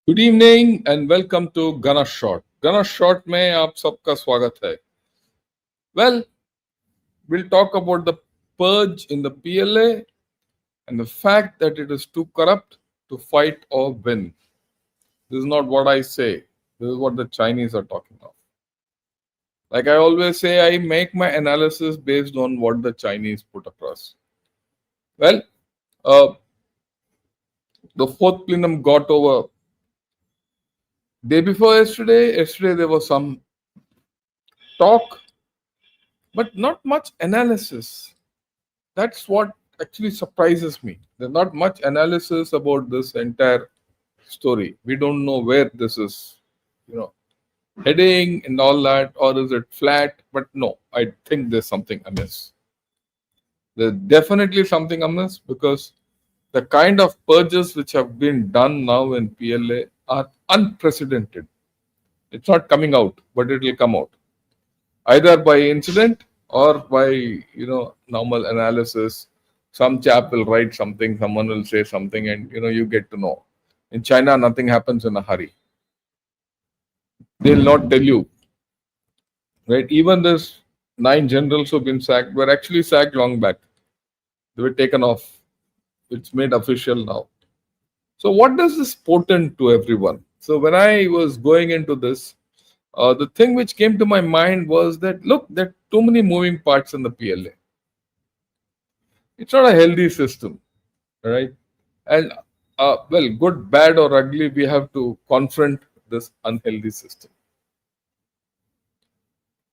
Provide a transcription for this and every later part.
Good evening and welcome to गना शॉट। गना शॉट में आप सबका स्वागत है। Well, we'll talk about the purge in the PLA and the fact that it is too corrupt to fight or win. This is not what I say. This is what the Chinese are talking of. Like I always say, I make my analysis based on what the Chinese put across. Well, uh, the fourth plenum got over day before yesterday. Yesterday there was some talk, but not much analysis. That's what actually surprises me. There's not much analysis about this entire story. We don't know where this is, you know, heading and all that, or is it flat? But no, I think there's something amiss. There's definitely something amiss because the kind of purges which have been done now in PLA are unprecedented. It's not coming out, but it will come out either by incident or by normal analysis. Some chap will write something, someone will say something, and you get to know. In China nothing happens in a hurry. They'll not tell you, right? Even this 9 generals who've been sacked were actually sacked long back. They were taken off. It's made official now. So what does this portend to everyone? So when I was going into this, the thing which came to my mind was that, look, there are too many moving parts in the PLA. It's not a healthy system, right? And well, good, bad, or ugly, we have to confront this unhealthy system,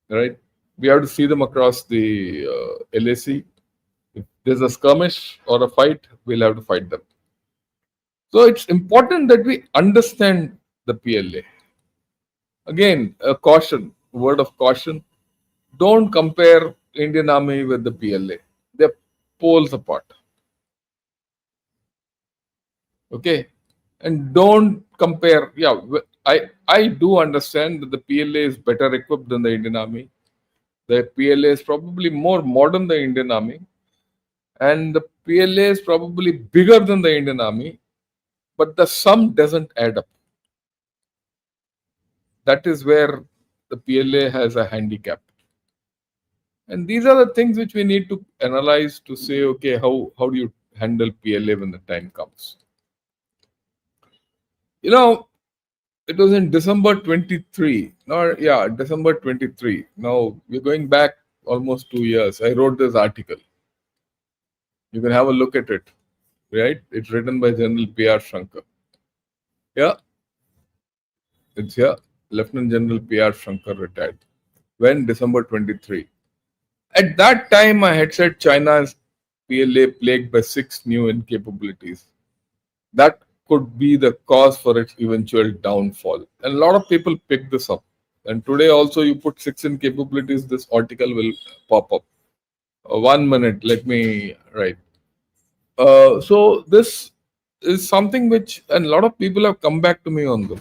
right? We have to see them across the LAC. If there's a skirmish or a fight, we'll have to fight them. So it's important that we understand the PLA. Again, a caution, word of caution. Don't compare Indian Army with the PLA. They're poles apart. Okay, and don't compare. Yeah, I do understand that the PLA is better equipped than the Indian Army. The PLA is probably more modern than the Indian Army, and the PLA is probably bigger than the Indian Army. But the sum doesn't add up. That is where the PLA has a handicap. And these are the things which we need to analyze to say, okay, how do you handle PLA when the time comes? It was in December 23. No, yeah, December 23. Now we're going back almost 2 years. I wrote this article. You can have a look at it, right? It's written by General P.R. Shankar. Yeah, it's here. Lieutenant General P.R. Shankar retired. When? December 23. At that time, I had said China's PLA plagued by 6 new incapabilities. That could be the cause for its eventual downfall. And a lot of people pick this up. And today also you put 6 incapabilities, this article will pop up. 1 minute, let me write. So this is something which, and a lot of people have come back to me on this.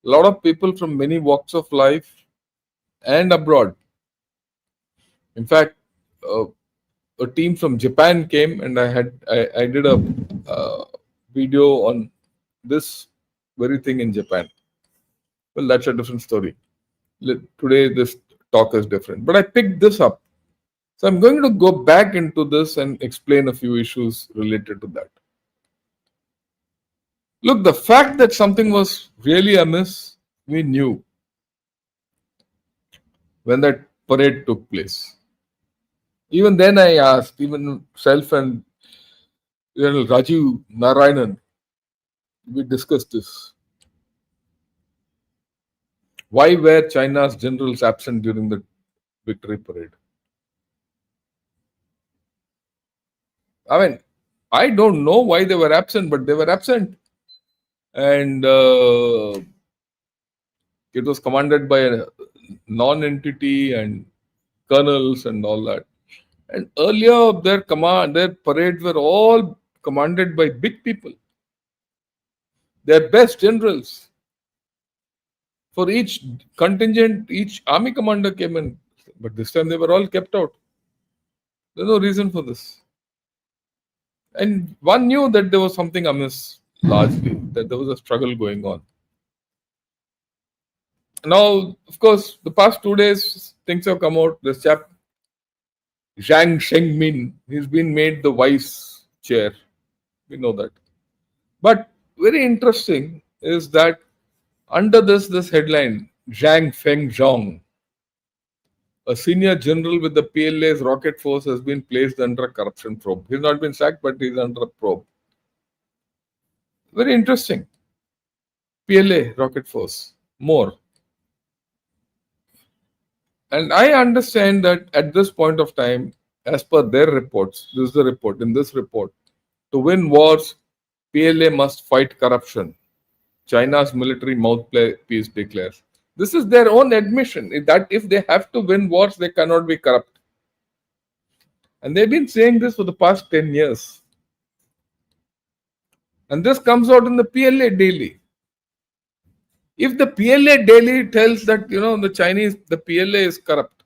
A lot of people from many walks of life and abroad. In fact, a team from Japan came, and I did a video on this very thing in Japan. Well, that's a different story. Today, this talk is different. But I picked this up. So I'm going to go back into this and explain a few issues related to that. Look, the fact that something was really amiss, we knew when that parade took place. Even then, I asked, even self and Rajiv Narayanan, we discussed this. Why were China's generals absent during the victory parade? I mean, I don't know why they were absent, but they were absent. And it was commanded by a non-entity and colonels and all that. And earlier, their parades were all commanded by big people. Their best generals. For each contingent, each army commander came in. But this time they were all kept out. There's no reason for this. And one knew that there was something amiss. largely, that there was a struggle going on. Now, of course, the past 2 days, things have come out. This chap, Zhang Shengmin, he's been made the vice chair. We know that. But very interesting is that under this headline, Zhang Feng Zhong, a senior general with the PLA's rocket force, has been placed under a corruption probe. He's not been sacked, but he's under a probe. Very interesting. PLA rocket force. More. And I understand that at this point of time, as per their reports, this is the report, in this report, to win wars, PLA must fight corruption. China's military mouthpiece declares. This is their own admission that if they have to win wars, they cannot be corrupt. And they've been saying this for the past 10 years. And this comes out in the PLA daily. If the PLA daily tells that, the PLA is corrupt,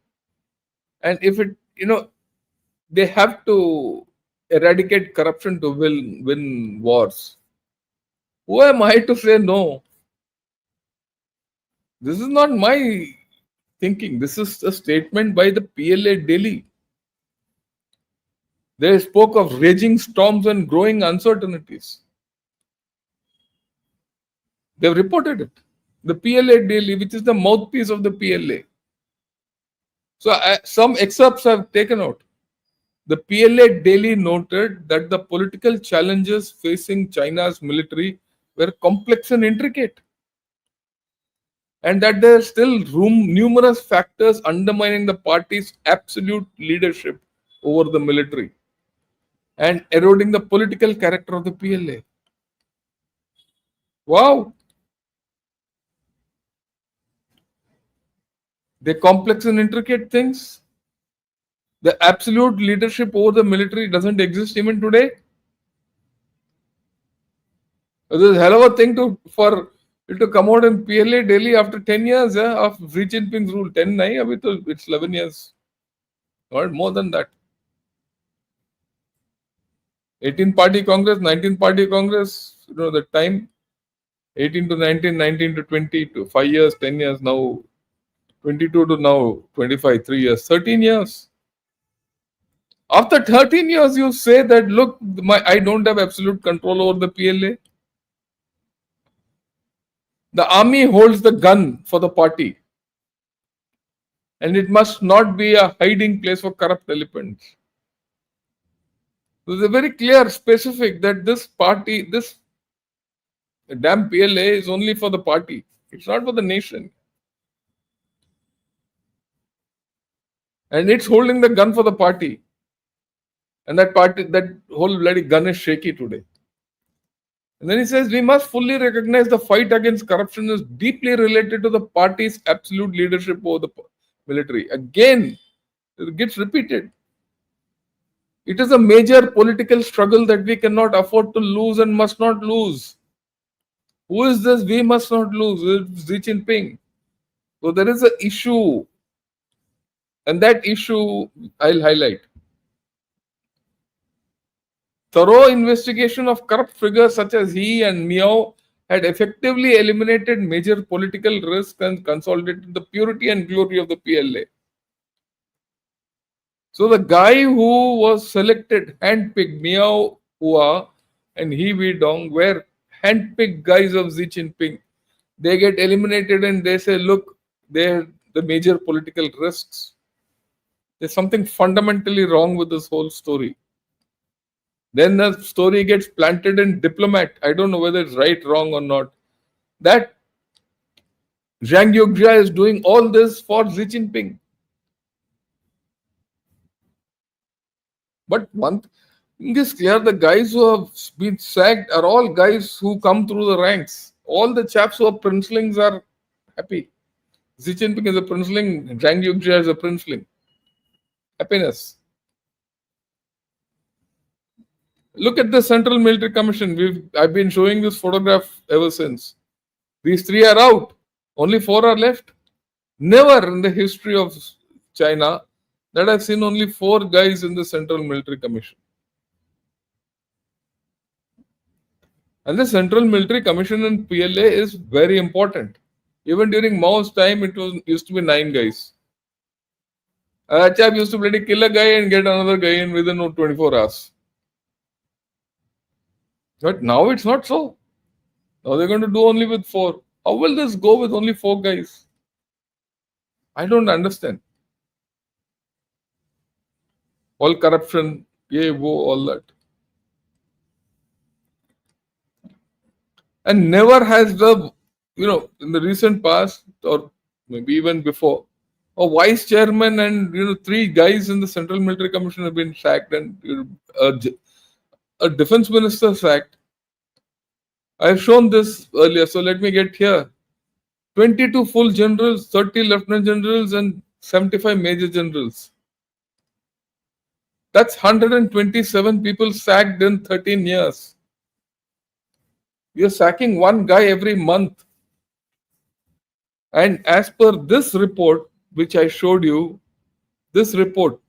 and if it, they have to eradicate corruption to win wars, who am I to say no? This is not my thinking. This is a statement by the PLA daily. They spoke of raging storms and growing uncertainties. They've reported it. The PLA daily, which is the mouthpiece of the PLA. So some excerpts have taken out. The PLA daily noted that the political challenges facing China's military were complex and intricate, and that there are still numerous factors undermining the party's absolute leadership over the military and eroding the political character of the PLA. Wow! The complex and intricate things. The absolute leadership over the military doesn't exist even today. This is a hell of a thing for it to come out in PLA daily after 10 years of Xi Jinping's rule. 10, it's 11 years. Or more than that. 18 party Congress, 19 party Congress, the time 18 to 19, 19 to 20, to 5 years, 10 years, now 22 to now 25, 3 years, 13 years. After 13 years, you say that, look, I don't have absolute control over the PLA. The army holds the gun for the party. And it must not be a hiding place for corrupt elements. There's a very clear, specific that this party, this damn PLA is only for the party. It's not for the nation. And it's holding the gun for the party. And that whole bloody gun is shaky today. And then he says, we must fully recognize the fight against corruption is deeply related to the party's absolute leadership over the military. Again, it gets repeated. It is a major political struggle that we cannot afford to lose and must not lose. Who is this? We must not lose. It's Xi Jinping. So there is an issue. And that issue I'll highlight. Thorough investigation of corrupt figures such as he and Miao had effectively eliminated major political risks and consolidated the purity and glory of the PLA. So the guy who was selected, handpicked, Miao Hua and He Weidong were handpicked guys of Xi Jinping. They get eliminated and they say, look, they're the major political risks. There's something fundamentally wrong with this whole story. Then the story gets planted in Diplomat. I don't know whether it's right, wrong, or not. That Zhang Yujia is doing all this for Xi Jinping. But one thing is clear, the guys who have been sacked are all guys who come through the ranks. All the chaps who are princelings are happy. Xi Jinping is a princeling, Zhang Yujia is a princeling. Happiness. Look at the Central Military Commission. I've been showing this photograph ever since. These three are out. Only 4 are left. Never in the history of China that I've seen only 4 guys in the Central Military Commission. And the Central Military Commission in PLA is very important. Even during Mao's time, it was used to be 9 guys. Chap used to bloody kill a guy and get another guy in within 24 hours. But now it's not so. Now they're going to do only with 4. How will this go with only 4 guys? I don't understand. All corruption, all that. And never has in the recent past or maybe even before, a vice chairman and 3 guys in the Central Military Commission have been sacked and a defense minister sacked. I've shown this earlier, so let me get here. 22 full generals, 30 lieutenant generals, and 75 major generals. That's 127 people sacked in 13 years. You're sacking one guy every month. And as per this report, which I showed you, this report,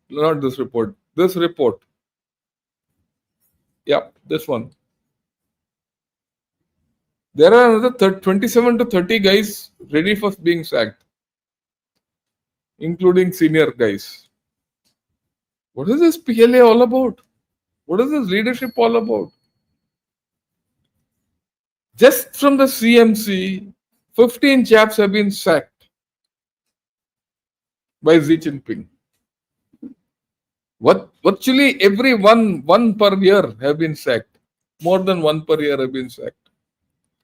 yeah, this one. There are another 27 to 30 guys ready for being sacked, including senior guys. What is this PLA all about? What is this leadership all about? Just from the CMC, 15 chaps have been sacked by Xi Jinping. Virtually every one per year have been sacked. More than 1 per year have been sacked.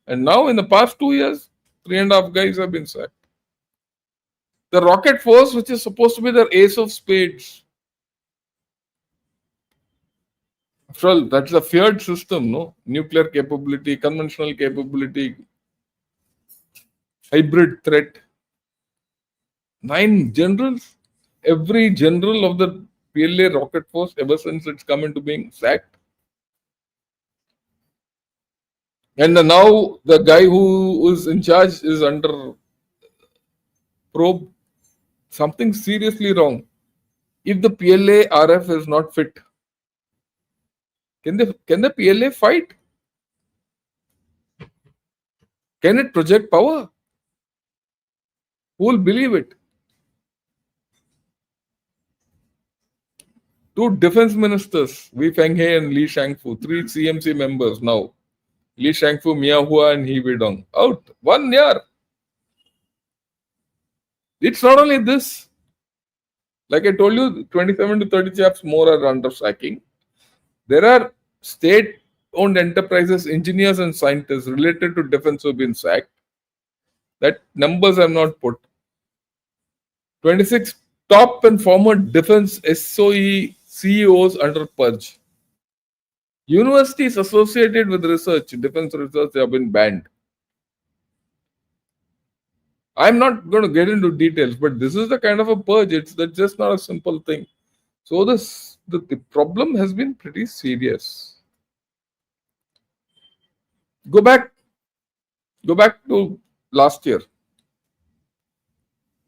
And now in the past 2 years, 3.5 guys have been sacked. The rocket force, which is supposed to be the ace of spades. After all, that's a feared system, no? Nuclear capability, conventional capability, hybrid threat. 9 generals. Every general of the PLA rocket force, ever since it's come into being, sacked. And now the guy who is in charge is under probe. Something seriously wrong. If the PLA RF is not fit, can the PLA fight? Can it project power? Who will believe it? 2 defense ministers, Wei Fenghe and Li Shangfu, 3 CMC members now. Li Shangfu, Miahua, and He Weidong. Out. 1 year. It's not only this. Like I told you, 27 to 30 chaps more are under sacking. There are state-owned enterprises, engineers and scientists related to defense who have been sacked. That numbers are not put. 26 top and former defense SOE CEOs under purge. Universities associated with research, defense research, have been banned. I'm not going to get into details, but this is the kind of a purge. That's just not a simple thing. So the problem has been pretty serious. Go back to last year.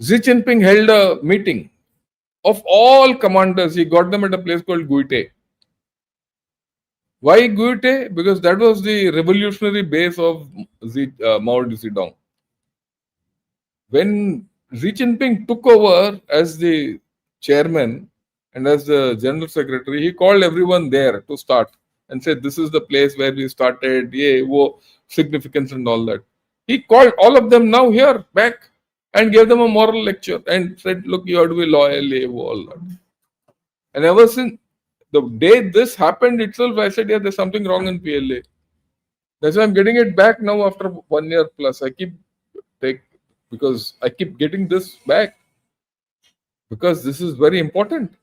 Xi Jinping held a meeting of all commanders. He got them at a place called Guite. Why Guite? Because that was the revolutionary base of Mao Zedong. When Xi Jinping took over as the chairman and as the general secretary, he called everyone there to start and said, "This is the place where we started, significance and all that." He called all of them now here back and gave them a moral lecture and said, "Look, you have to be loyal, all that." And ever since the day this happened itself, I said, "Yeah, there's something wrong in PLA." That's why I'm getting it back now after 1 year plus. Because I keep getting this back because this is very important.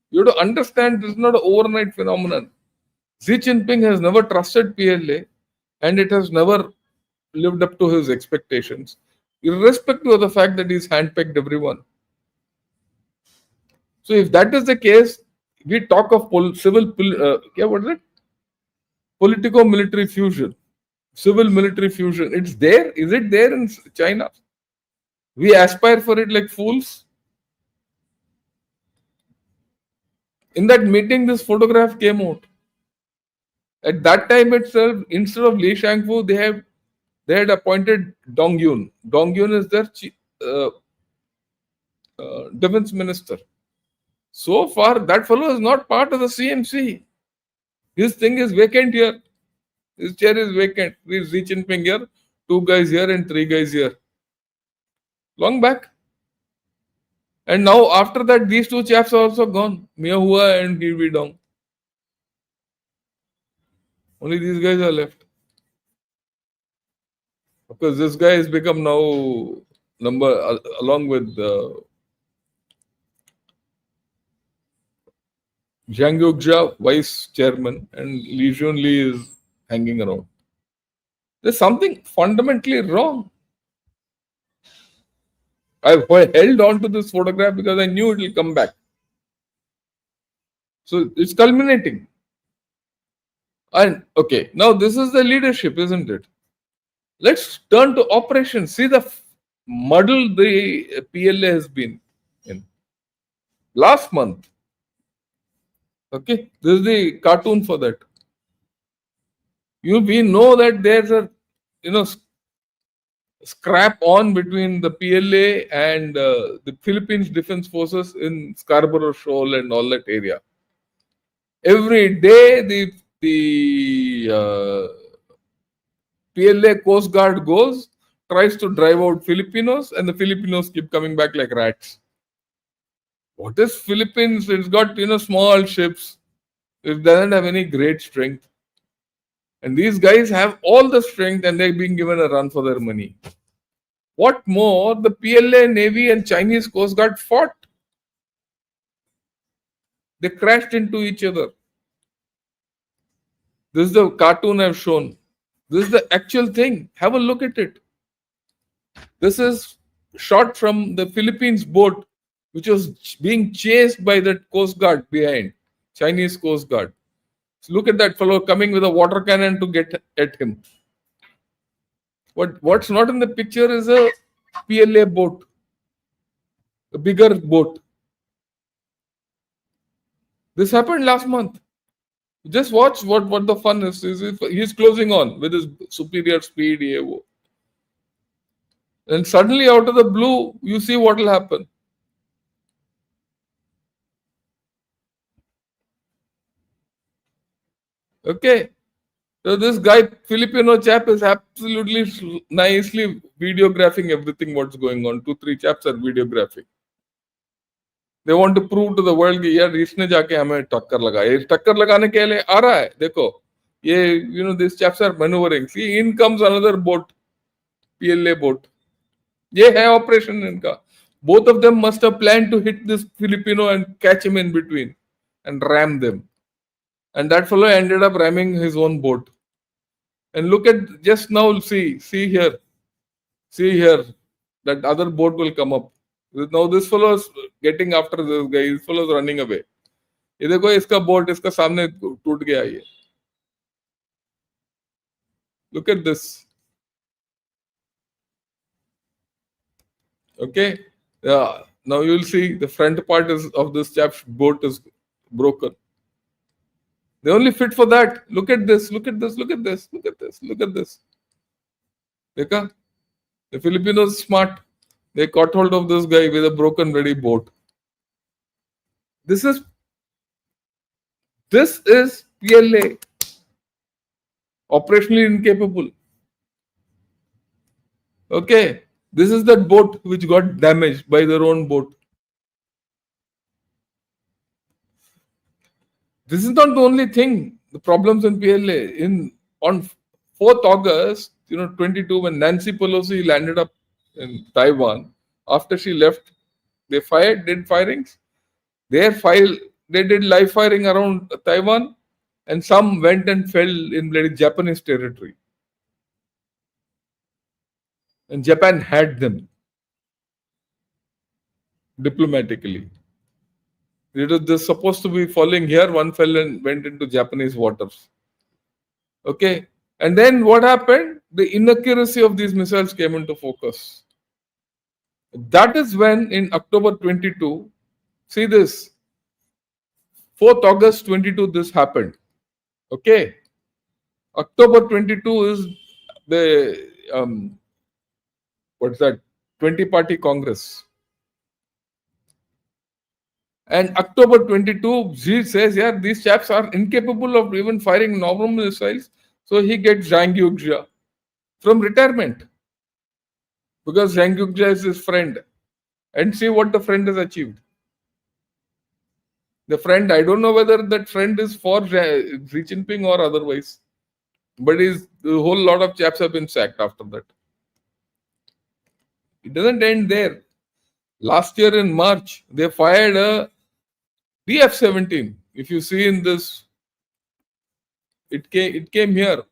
You have to understand this is not an overnight phenomenon. Xi Jinping has never trusted PLA and it has never lived up to his expectations, irrespective of the fact that he's handpicked everyone. So if that is the case, we talk of politico-military fusion, civil-military fusion. It's there. Is it there in China? We aspire for it like fools. In that meeting, this photograph came out. At that time itself, instead of Li Shangfu, they had appointed Dong Yun. Dong Yun is their uh, defense minister. So far, that fellow is not part of the CMC. His thing is vacant here. His chair is vacant. He's Xi Jinping here, two guys here and three guys here. Long back. And now after that, these two chaps are also gone. Mia Hua and Gi Dong. Only these guys are left. Because this guy has become now number along with Zhang Yujia, vice chairman, and Li Junli is hanging around. There's something fundamentally wrong. I held on to this photograph because I knew it will come back. So it's culminating. And okay, now this is the leadership, isn't it? Let's turn to operations. See the muddle the PLA has been in. Last month, okay, this is the cartoon for that. We know that there's a scrap on between the PLA and the Philippines Defense Forces in Scarborough Shoal and all that area. Every day the PLA Coast Guard goes, tries to drive out Filipinos, and the Filipinos keep coming back like rats. What is Philippines? It's got small ships. It doesn't have any great strength. And these guys have all the strength and they're being given a run for their money. What more, the PLA Navy and Chinese Coast Guard fought. They crashed into each other. This is the cartoon I've shown. This is the actual thing. Have a look at it. This is shot from the Philippines boat, which was being chased by that Coast Guard behind, Chinese Coast Guard. So look at that fellow coming with a water cannon to get at him. What's not in the picture is a PLA boat, a bigger boat. This happened last month. Just watch what the fun is. He's closing on with his superior speed. And suddenly, out of the blue, you see what will happen. Okay. So this guy, Filipino chap, is absolutely nicely videographing everything what's going on. 2-3 chaps are videographing. They want to prove to the world कि यार इसने जाके हमें टक्कर लगाया. ये टक्कर लगाने के लिए आ रहा है. देखो, ये these chaps are maneuvering. See, in comes another boat, PLA boat. ये है operation इनका. Both of them must have planned to hit this Filipino and catch him in between and ram them. And that fellow ended up ramming his own boat. And look at just now, see here, that other boat will come up. Now this fellow is getting after this guy. This fellow is running away. ये देखो इसका boat इसका सामने टूट गया ये. Look at this. Okay. Now you will see the front part of this chap's boat is broken. They only fit for that. Look at this. Look at this. Look at this. Look at this. Look at this. Dekha? The Filipinos smart. They caught hold of this guy with a broken ready boat. This is PLA. Operationally incapable. Okay. This is that boat which got damaged by their own boat. This is not the only thing. The problems in PLA. On 4th August, 22, when Nancy Pelosi landed up in Taiwan, after she left, they did firings. They did live firing around Taiwan, and some went and fell in Japanese territory. And Japan had them diplomatically. It was supposed to be falling here, one fell and went into Japanese waters. Okay. And then what happened? The inaccuracy of these missiles came into focus. That is when in October 22, see this, 4th August 22, this happened. Okay. October 22 is the what's that 20 party Congress. And October 22, Xi says, yeah, these chaps are incapable of even firing normal missiles. So he gets Zhang Yuxia from retirement because Zhang Yuxia is his friend. And see what the friend has achieved. The friend, I don't know whether that friend is for Xi Jinping or otherwise, but the whole lot of chaps have been sacked after that. It doesn't end there. Last year in March, they fired a BF-17. If you see in this, it came here.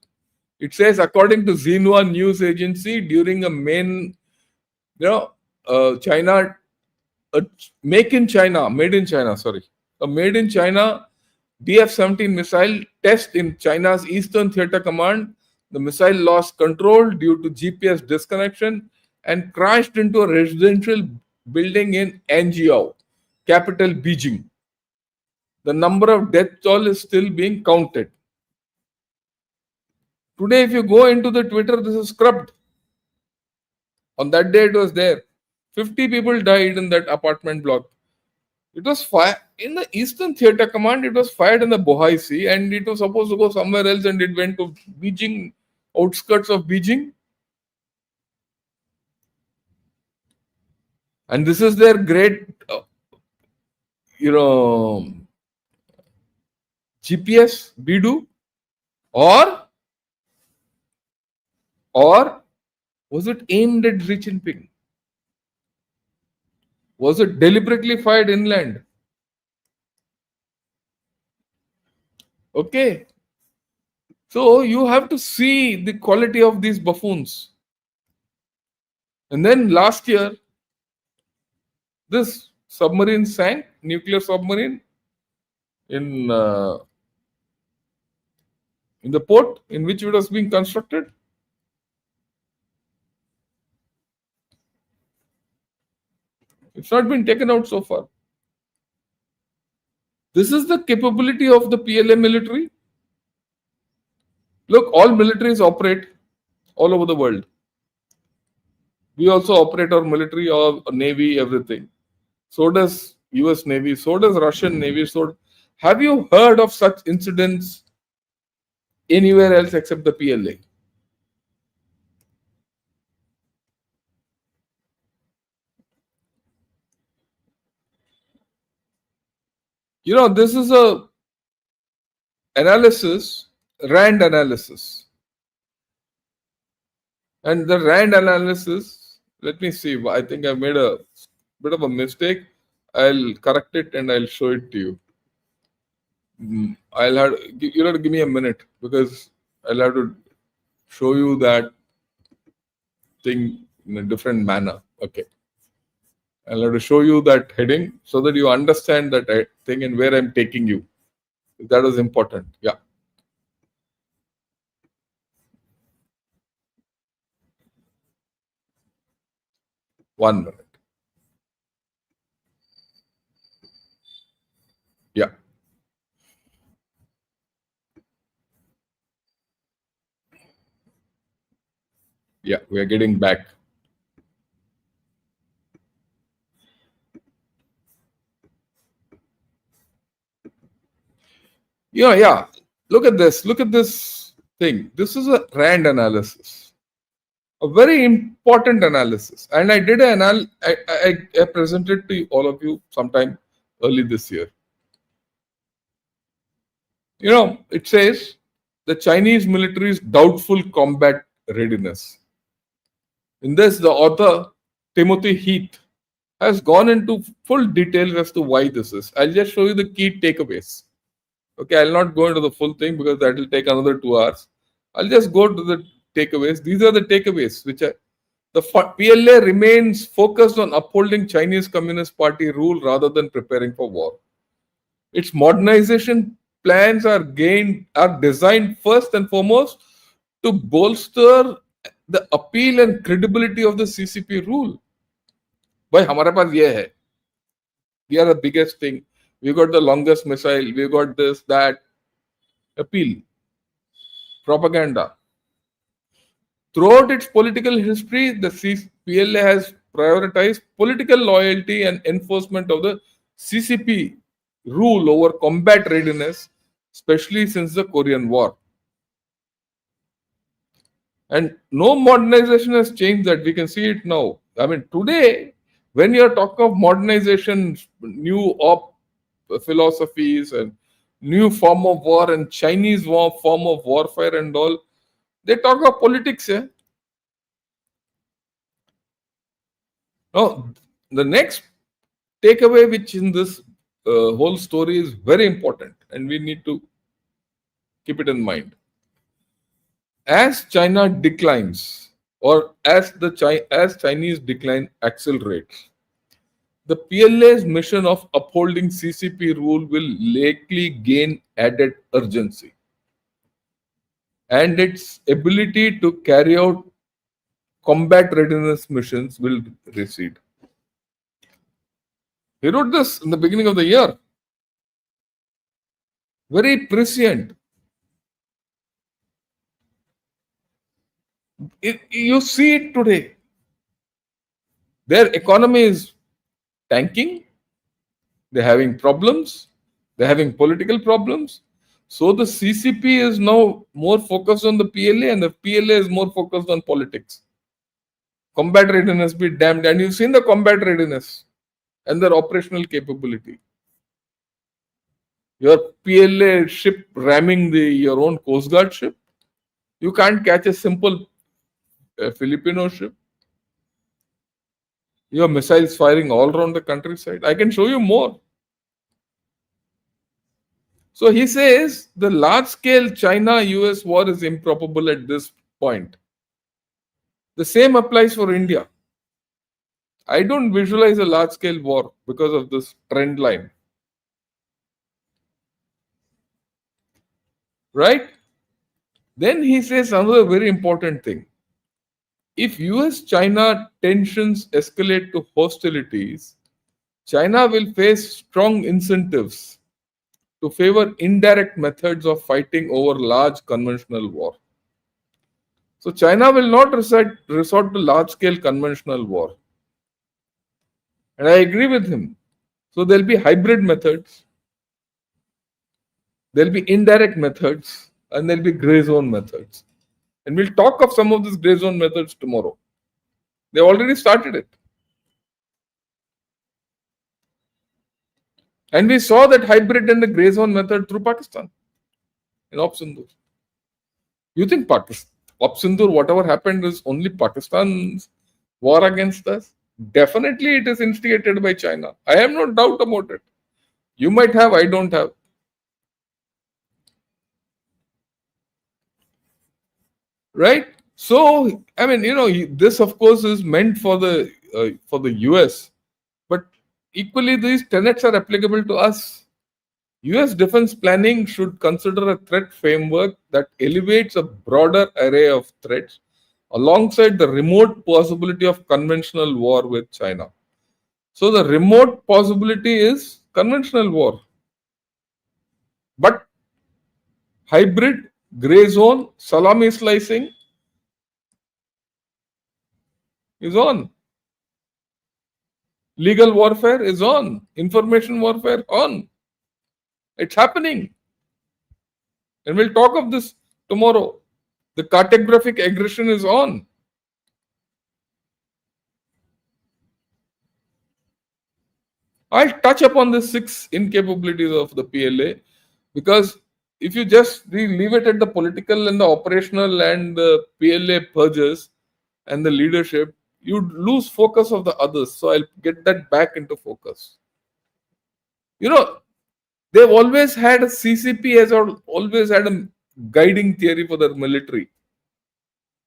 It says, according to Xinhua news agency, during a main, China, made in China, sorry, a made in China BF-17 missile test in China's Eastern Theater Command. The missile lost control due to GPS disconnection and crashed into a residential building in Anjiao, capital Beijing. The number of death toll is still being counted. Today, if you go into the Twitter, this is scrubbed. On that day, it was there. 50 people died in that apartment block. It was fired in the Eastern Theater Command. It was fired in the Bohai Sea, and it was supposed to go somewhere else, and it went to Beijing, outskirts of Beijing. And this is their great, GPS, Bidu, or was it aimed at Xi Jinping? Was it deliberately fired inland? Okay. So you have to see the quality of these buffoons. And then last year, this submarine sank, nuclear submarine, in the port in which it was being constructed. It's not been taken out so far. This is the capability of the PLA military. Look, all militaries operate all over the world. We also operate our military, our navy, everything. So does US Navy, so does Russian Navy. So have you heard of such incidents anywhere else except the PLA? This is a analysis, RAND analysis. And the RAND analysis, let me see, I think I made a bit of a mistake. I'll correct it and I'll show it to you. You'll have to give me a minute because I'll have to show you that thing in a different manner. Okay. I'll have to show you that heading so that you understand that thing and where I'm taking you. That was important. Yeah. One minute. Yeah. Yeah, we are getting back. Yeah. Look at this. Look at this thing. This is a RAND analysis. A very important analysis. And I did I presented to all of you sometime early this year. It says the Chinese military's doubtful combat readiness. In this, the author, Timothy Heath, has gone into full details as to why this is. I'll just show you the key takeaways. Okay, I'll not go into the full thing because that will take another 2 hours. I'll just go to the takeaways. These are the takeaways which are the PLA remains focused on upholding Chinese Communist Party rule rather than preparing for war. Its modernization plans are designed first and foremost to bolster the appeal and credibility of the CCP rule. भाई हमारे पास ये है. We are the biggest thing. We got the longest missile. We got this, that. Appeal. propaganda. Throughout its political history, the PLA has prioritized political loyalty and enforcement of the CCP rule over combat readiness, especially since the Korean War. And no modernization has changed that. We can see it now. I mean, today, when you're talking of modernization, new philosophies and new form of war and Chinese form of warfare and all, they talk of politics. Yeah? Now, the next takeaway, which in this whole story is very important, and we need to keep it in mind. As China declines, or as Chinese decline accelerates, the PLA's mission of upholding CCP rule will likely gain added urgency, and its ability to carry out combat readiness missions will recede. He wrote this in the beginning of the year. Very prescient. You see it today. Their economy is tanking. They're having problems. They're having political problems. So the CCP is now more focused on the PLA, and the PLA is more focused on politics. Combat readiness be damned. And you've seen the combat readiness and their operational capability. Your PLA ship ramming your own Coast Guard ship. You can't catch a simple Filipino ship. Your missiles firing all around the countryside. I can show you more. So he says the large scale China US war is improbable at this point. The same applies for India. I don't visualize a large scale war because of this trend line. Right? Then he says another very important thing. If US China tensions escalate to hostilities, China will face strong incentives to favor indirect methods of fighting over large conventional war. So China will not resort to large scale conventional war. And I agree with him. So there'll be hybrid methods, there'll be indirect methods, and there'll be gray zone methods. And we'll talk of some of these gray zone methods tomorrow. They already started it. And we saw that hybrid and the gray zone method through Pakistan in Op Sindoor. You think Pakistan, Op Sindoor, whatever happened is only Pakistan's war against us? Definitely it is instigated by China. I have no doubt about it. You might have, I don't have. Right? So, I mean, this of course is meant for the US, but equally these tenets are applicable to us. US defense planning should consider a threat framework that elevates a broader array of threats alongside the remote possibility of conventional war with China. So the remote possibility is conventional war. But hybrid, gray zone, salami slicing is on. Legal warfare is on. Information warfare on. It's happening. And we'll talk of this tomorrow. The cartographic aggression is on. I'll touch upon the 6 incapabilities of the PLA because if you just leave it at the political and the operational and the PLA purges and the leadership, you'd lose focus of the others. So I'll get that back into focus. They've always had a CCP has always had a guiding theory for their military.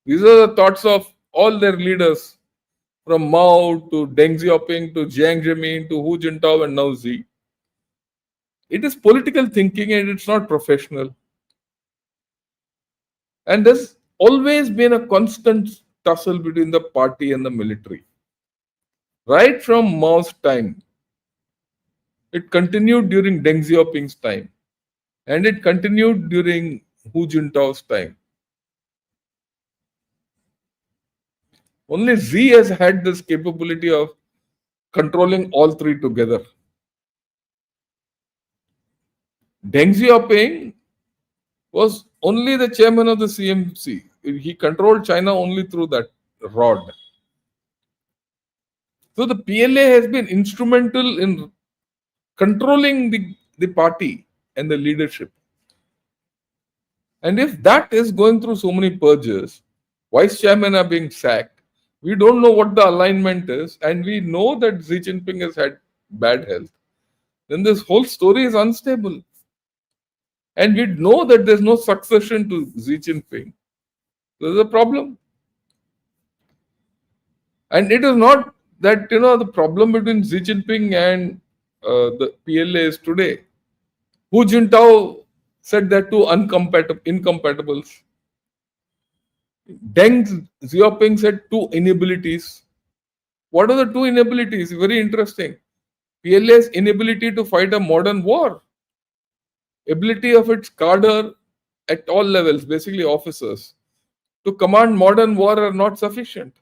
These are the thoughts of all their leaders, from Mao to Deng Xiaoping to Jiang Zemin to Hu Jintao and now Xi. It is political thinking and it's not professional. And there's always been a constant tussle between the party and the military. Right from Mao's time. It continued during Deng Xiaoping's time. And it continued during Hu Jintao's time. Only Xi has had this capability of controlling all three together. Deng Xiaoping was only the chairman of the CMC. He controlled China only through that rod. So the PLA has been instrumental in controlling the party and the leadership. And if that is going through so many purges, vice chairmen are being sacked, we don't know what the alignment is, and we know that Xi Jinping has had bad health, then this whole story is unstable. And we know that there's no succession to Xi Jinping. There's a problem. And it is not that, the problem between Xi Jinping and the PLA is today. Hu Jintao said they're two incompatibles. Deng Xiaoping said two inabilities. What are the two inabilities? Very interesting. PLA's inability to fight a modern war, ability of its cadre at all levels, basically officers, to command modern war are not sufficient.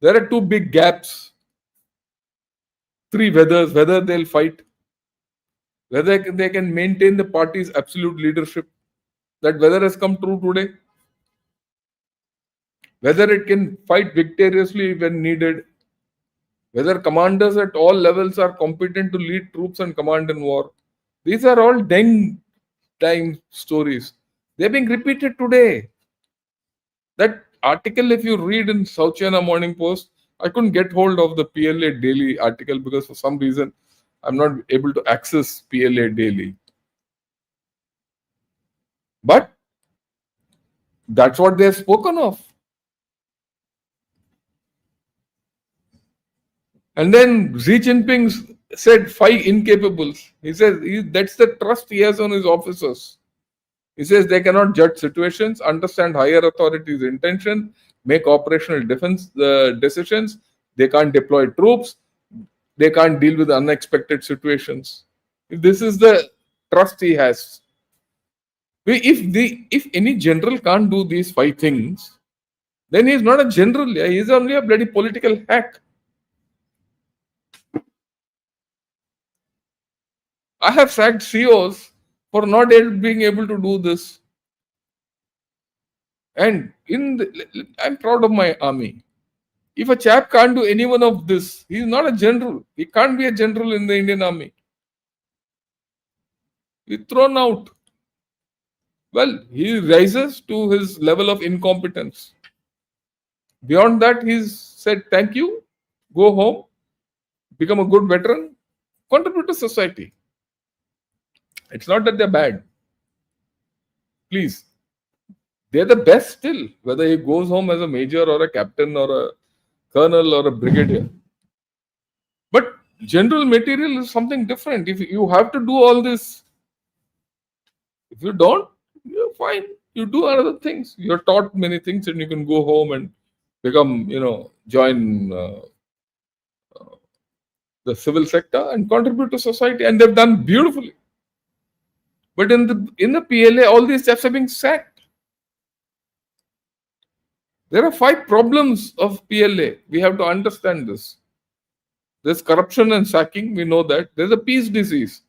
There are two big gaps. Three whether they'll fight, whether they can maintain the party's absolute leadership. That whether has come true today. Whether it can fight victoriously when needed, whether commanders at all levels are competent to lead troops and command in war. These are all Deng time stories. They're being repeated today. That article, if you read in South China Morning Post, I couldn't get hold of the PLA daily article because for some reason I'm not able to access PLA daily. But that's what they've spoken of. And then Xi Jinping said 5 incapables. He says that's the trust he has on his officers. He says they cannot judge situations, understand higher authorities' intention, make operational defense decisions. They can't deploy troops. They can't deal with unexpected situations. If this is the trust he has, if any general can't do these 5 things, then he's not a general. He's only a bloody political hack. I have sacked CEOs for not being able to do this. And I'm proud of my army. If a chap can't do any one of this, he's not a general. He can't be a general in the Indian army. He's thrown out. Well, he rises to his level of incompetence. Beyond that, he's said, thank you, go home, become a good veteran, contribute to society. It's not that they're bad. Please. They're the best still, whether he goes home as a major or a captain or a colonel or a brigadier. But general material is something different. If you have to do all this, if you don't, you're fine. You do other things. You're taught many things and you can go home and become, join the civil sector and contribute to society. And they've done beautifully. But in the PLA, all these chaps are being sacked. There are 5 problems of PLA. We have to understand this. There's corruption and sacking. We know that. There's a peace disease.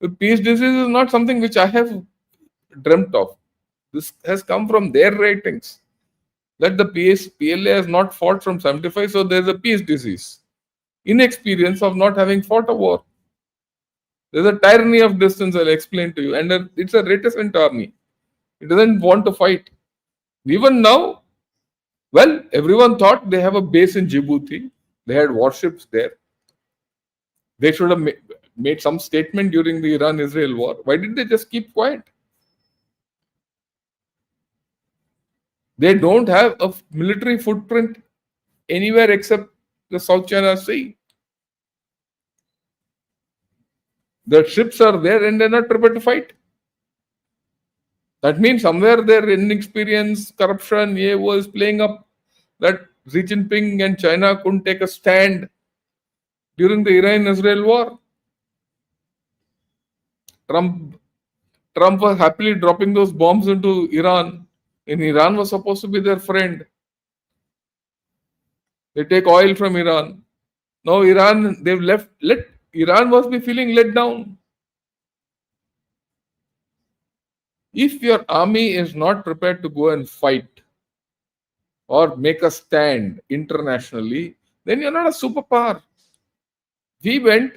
The peace disease is not something which I have dreamt of. This has come from their ratings. That the PLA has not fought from 75, so there's a peace disease. Inexperience of not having fought a war. There's a tyranny of distance, I'll explain to you. And it's a reticent army. It doesn't want to fight. Even now, well, everyone thought they have a base in Djibouti. They had warships there. They should have made some statement during the Iran-Israel war. Why did they just keep quiet? They don't have a military footprint anywhere except the South China Sea. The ships are there and they're not prepared to fight. That means somewhere their inexperience, corruption, was playing up that Xi Jinping and China couldn't take a stand during the Iran-Israel war. Trump Trump was happily dropping those bombs into Iran. And Iran was supposed to be their friend. They take oil from Iran. Now Iran, they've left. Let Iran must be feeling let down. If your army is not prepared to go and fight or make a stand internationally, then you're not a superpower. We went,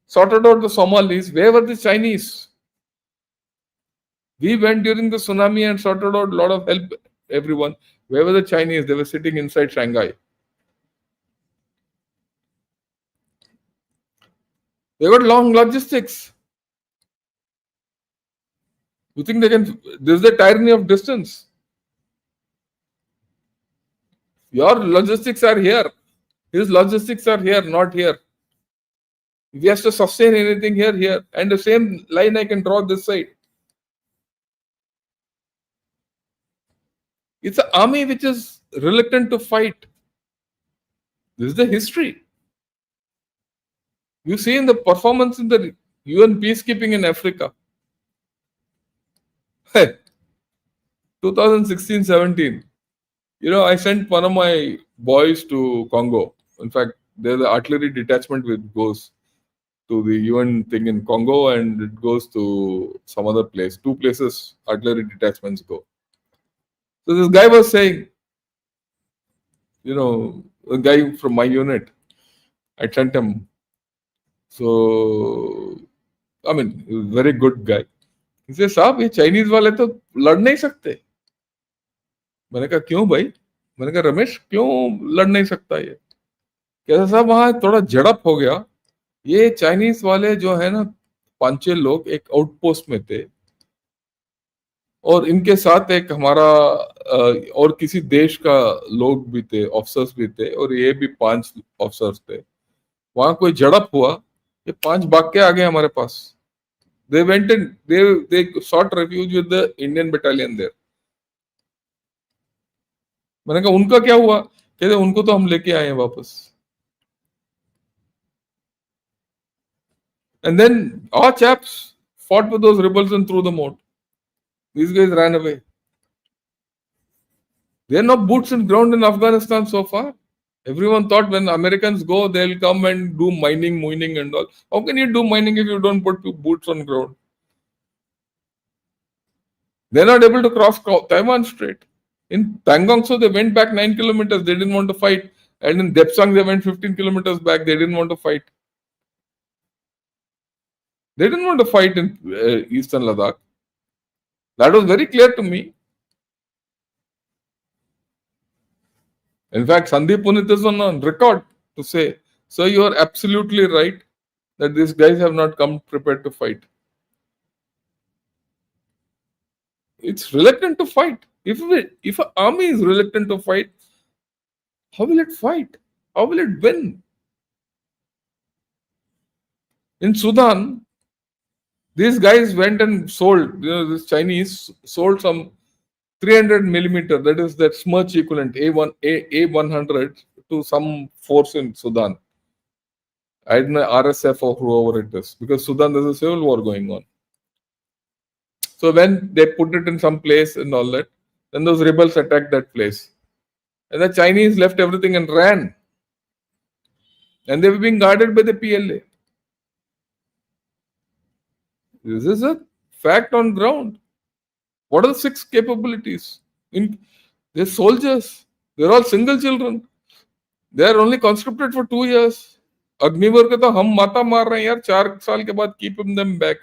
sorted out the Somalis. Where were the Chinese? We went during the tsunami and sorted out a lot of help. Everyone. Where were the Chinese? They were sitting inside Shanghai. They got long logistics. You think they can? This is the tyranny of distance. Your logistics are here. His logistics are here, not here. If he has to sustain anything here, here. And the same line I can draw this side. It's an army which is reluctant to fight. This is the history. You see in the performance in the UN peacekeeping in Africa. 2016-17. I sent one of my boys to Congo. In fact, there's the artillery detachment which goes to the UN thing in Congo and it goes to some other place. 2 places artillery detachments go. So this guy was saying, a guy from my unit, I sent him. So, he was a very good guy. He says, साहब ये Chinese वाले तो लड़ नहीं सकते. मैंने कहा क्यों भाई? मैंने कहा रमेश क्यों लड़ नहीं सकता ये? कहता साहब वहां थोड़ा झड़प हो गया. ये चाइनीज वाले जो है ना 5-6 लोग एक आउटपोस्ट में थे और इनके साथ एक हमारा और किसी देश का लोग भी थे, ऑफिसर्स भी थे और ये भी 5 ऑफिसर्स थे. वहां कोई झड़प हुआ, ये 5 भाग के आ गए हमारे पास. They went and they sought refuge with the Indian battalion there. मैंने कहा उनका क्या हुआ? कहते उनको तो हम लेके आए हैं वापस. And then our chaps fought with those rebels and threw them out. These guys ran away. They are not boots on ground in Afghanistan so far. Everyone thought when Americans go, they'll come and do mining and all. How can you do mining if you don't put boots on ground? They're not able to cross Taiwan Strait. In Pangong, so they went back 9 kilometers. They didn't want to fight. And in Depsang, they went 15 kilometers back. They didn't want to fight. They didn't want to fight in eastern Ladakh. That was very clear to me. In fact, Sandeep Punit is on record to say, so you are absolutely right that these guys have not come prepared to fight. It's reluctant to fight. If an army is reluctant to fight, how will it fight? How will it win? In Sudan, these guys went and sold, this Chinese sold some 300 millimeter, that is that Smerch equivalent, A100 to some force in Sudan. I don't know, RSF or whoever it is, because Sudan there's a civil war going on. So when they put it in some place and all that, then those rebels attacked that place. And the Chinese left everything and ran. And they were being guarded by the PLA. This is a fact on ground. What are the 6 capabilities? They're soldiers. They're all single children. They are only conscripted for 2 years. Agnivar ke to hum mata maar rahe hain yaar, 4 saal ke baad keep them back.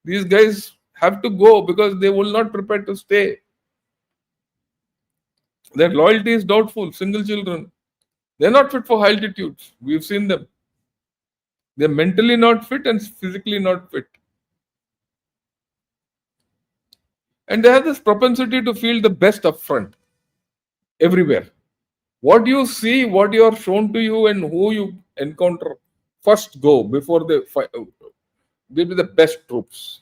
These guys have to go because they will not prepare to stay. Their loyalty is doubtful. Single children. They're not fit for high altitudes. We've seen them. They're mentally not fit and physically not fit. And they have this propensity to feel the best up front. Everywhere. What you see, what you are shown to you and who you encounter, first go before they fight. They'll be the best troops.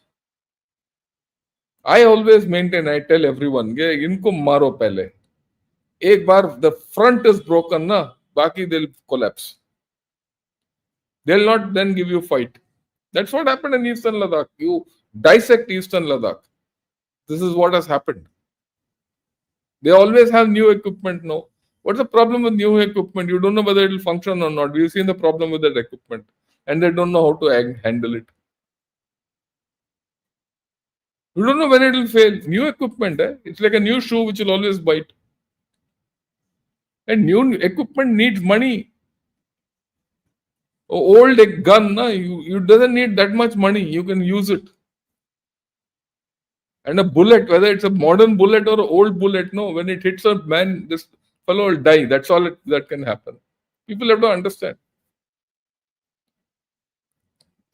I always maintain, I tell everyone, इनको मारो पहले. एक बार the front is broken ना, बाकी they'll collapse. They'll not then give you fight. That's what happened in Eastern Ladakh. You dissect Eastern Ladakh. This is what has happened. They always have new equipment now. What's the problem with new equipment? You don't know whether it will function or not. We've seen the problem with that equipment. And they don't know how to handle it. You don't know when it will fail. New equipment, it's like a new shoe which will always bite. And new equipment needs money. Old gun, you doesn't need that much money. You can use it. And a bullet, whether it's a modern bullet or an old bullet, no, when it hits a man, this fellow will die. That's all that can happen. People have to understand.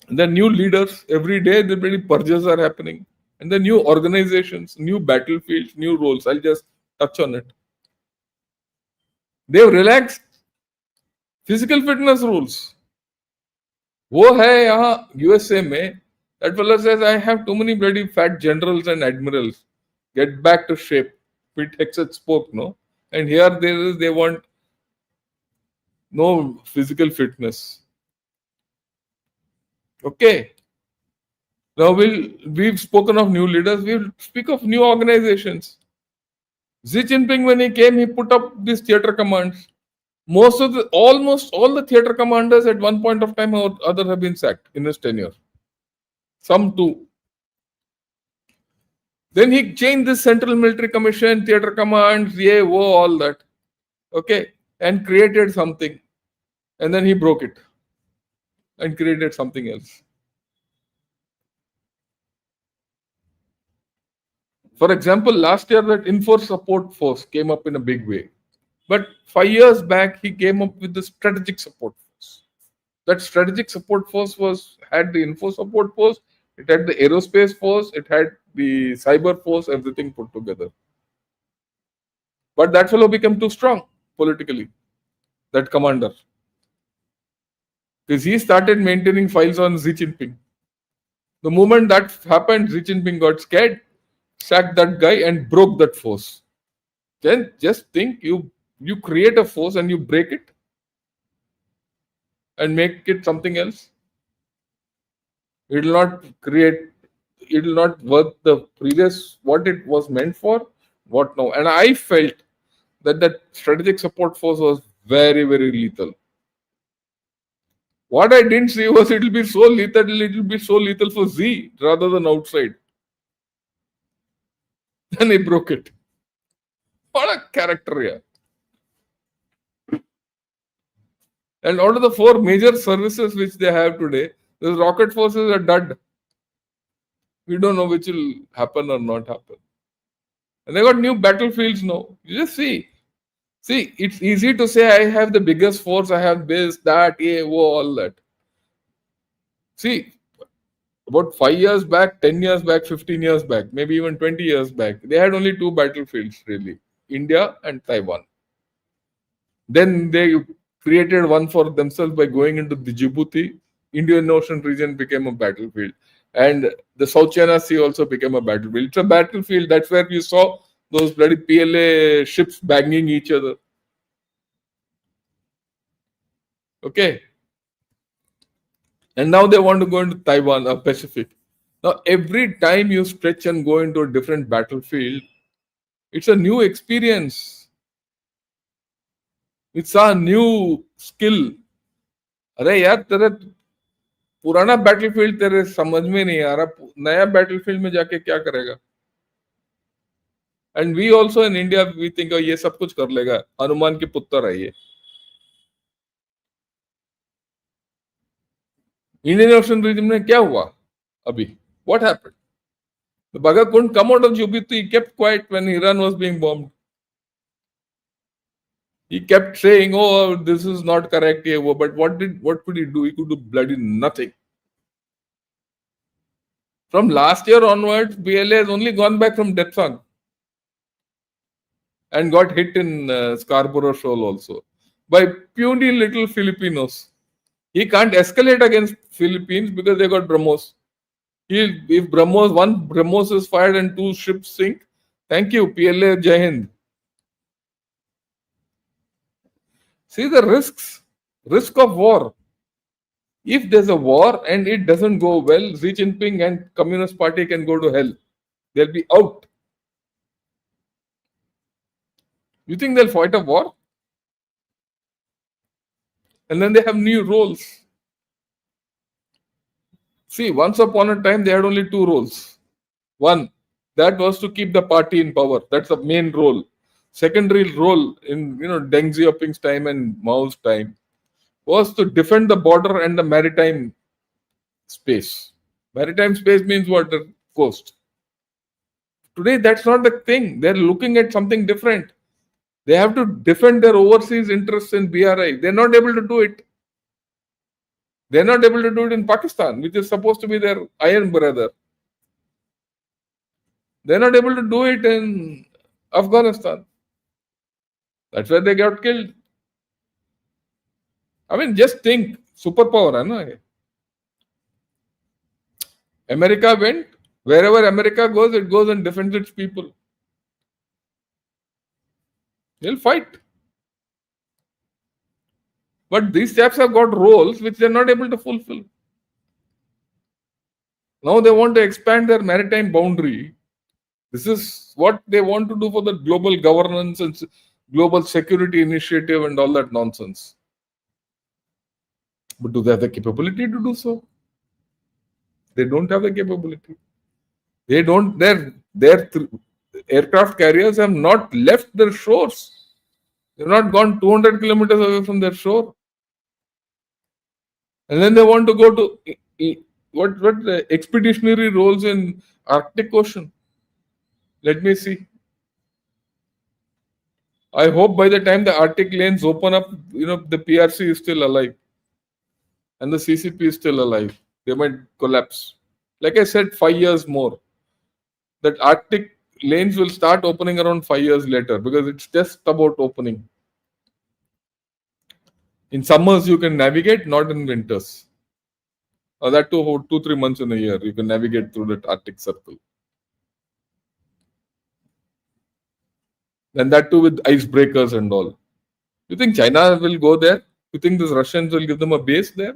And the new leaders, every day, the many purges are happening. And the new organizations, new battlefields, new roles. I'll just touch on it. They've relaxed physical fitness rules. वो है यहाँ USA में that fellow says I have too many bloody fat generals and admirals. Get back to shape. Pete Hexet spoke, no? And here they want no physical fitness. Okay. Now we've spoken of new leaders, we'll speak of new organizations. Xi Jinping, when he came, he put up these theater commands. Almost all the theater commanders at one point of time or other have been sacked in his tenure. Some too. Then he changed this Central Military Commission, theater commands, all that. Okay. And created something. And then he broke it. And created something else. For example, last year that Info Support Force came up in a big way. But 5 years back, he came up with the Strategic Support Force. That Strategic Support Force had the Info Support Force, it had the Aerospace Force, it had the Cyber Force, everything put together. But that fellow became too strong politically, that commander. Because he started maintaining files on Xi Jinping. The moment that happened, Xi Jinping got scared, sacked that guy and broke that force. Then just think you create a force and you break it and make it something else. It will not work the previous what it was meant for, what now. And I felt that strategic support force was very, very lethal. What I didn't see was it will be so lethal for Z rather than outside. Then he broke it. What a character here. And out of the 4 major services which they have today, the rocket forces are dud. We don't know which will happen or not happen. And they got new battlefields now. You just see. See, it's easy to say I have the biggest force, I have this, that, all that. See, about 5 years back, 10 years back, 15 years back, maybe even 20 years back, they had only 2 battlefields really, India and Taiwan. Then they created one for themselves by going into the Djibouti. Indian Ocean region became a battlefield. And the South China Sea also became a battlefield. It's a battlefield. That's where you saw those bloody PLA ships banging each other. Okay. And now they want to go into Taiwan or Pacific. Now, every time you stretch and go into a different battlefield, it's a new experience. It's a new skill. अरे यार तेरे पुराना battlefield तेरे समझ में नहीं आ रहा, नया बैटलफील्ड में जाके क्या करेगा? And we also in India we think ये सब कुछ कर लेगा, हनुमान के पुत्र है ये. इंडियन ओशन रीजन में क्या हुआ अभी? What happened? The Bhagat couldn't come out of Djibouti. He kept quiet when Iran was being bombed. He kept saying, "Oh, this is not correct." But what could he do? He could do bloody nothing. From last year onwards, BLA has only gone back from Depsang and got hit in Scarborough Shoal also by puny little Filipinos. He can't escalate against Philippines because they got BrahMos. If one BrahMos is fired and 2 ships sink, thank you, PLA Jai Hind. See the risk of war. If there's a war and it doesn't go well, Xi Jinping and Communist Party can go to hell. They'll be out. You think they'll fight a war? And then they have new roles. See, once upon a time, they had only two roles. One, that was to keep the party in power. That's the main role. Secondary role in Deng Xiaoping's time and Mao's time was to defend the border and the maritime space. Maritime space means what? The coast. Today, that's not the thing. They're looking at something different. They have to defend their overseas interests in BRI. They're not able to do it. They're not able to do it in Pakistan, which is supposed to be their iron brother. They're not able to do it in Afghanistan. That's where they got killed. I mean, just think, superpower, hai na? America went, wherever America goes, it goes and defends its people. They'll fight. But these chaps have got roles which they're not able to fulfill. Now they want to expand their maritime boundary. This is what they want to do for the global governance and global security initiative and all that nonsense. But do they have the capability to do so? They don't have the capability. They don't. Their aircraft carriers have not left their shores. They've not gone 200 kilometers away from their shore. And then they want to go to what expeditionary roles in Arctic Ocean. Let me see. I hope by the time the Arctic lanes open up, the PRC is still alive. And the CCP is still alive. They might collapse. Like I said, 5 years more. That Arctic lanes will start opening around 5 years later because it's just about opening. In summers, you can navigate, not in winters. That too, 2-3 months in a year, you can navigate through that Arctic Circle. And that too with icebreakers and all. You think China will go there? You think the Russians will give them a base there?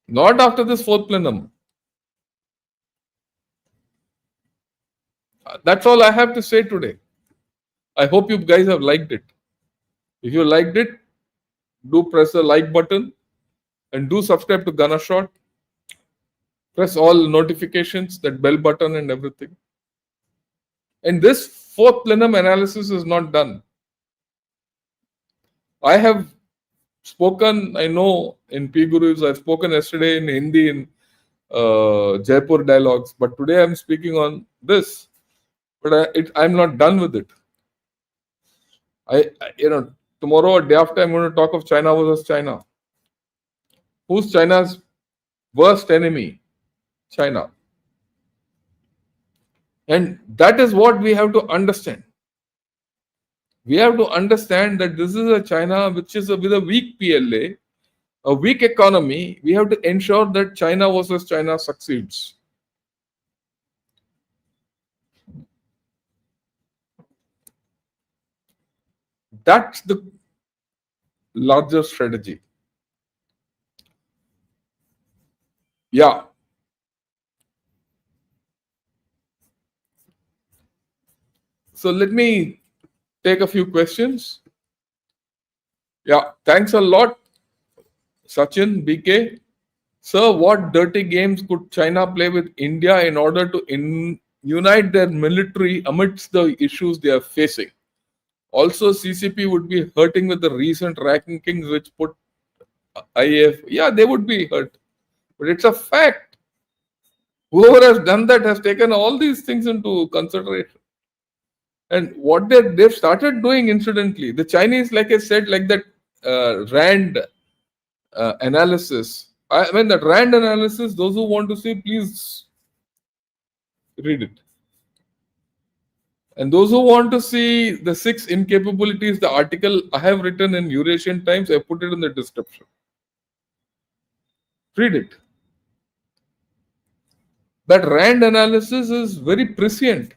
Not after this fourth plenum. That's all I have to say today. I hope you guys have liked it. If you liked it, do press the like button and do subscribe to Gunner Shot. Press all notifications, that bell button and everything. And this fourth plenum analysis is not done. I have spoken, I know, in P Gurus, I've spoken yesterday in Hindi in Jaipur dialogues, but today I'm speaking on this. But I'm not done with it. Tomorrow or day after, I'm going to talk of China versus China. Who's China's worst enemy? China. And that is what we have to understand. We have to understand that this is a China which is with a weak PLA, a weak economy. We have to ensure that China versus China succeeds. That's the larger strategy. Yeah. So let me take a few questions. Yeah, thanks a lot, Sachin, BK. Sir, what dirty games could China play with India in order to unite their military amidst the issues they are facing? Also, CCP would be hurting with the recent rankings which put IAF. Yeah, they would be hurt. But it's a fact. Whoever has done that has taken all these things into consideration. And what they've started doing, incidentally, the Chinese, like I said, like that RAND analysis. I mean, that RAND analysis, those who want to see, please read it. And those who want to see the 6 incapabilities, the article I have written in Eurasian Times, I put it in the description. Read it. That RAND analysis is very prescient.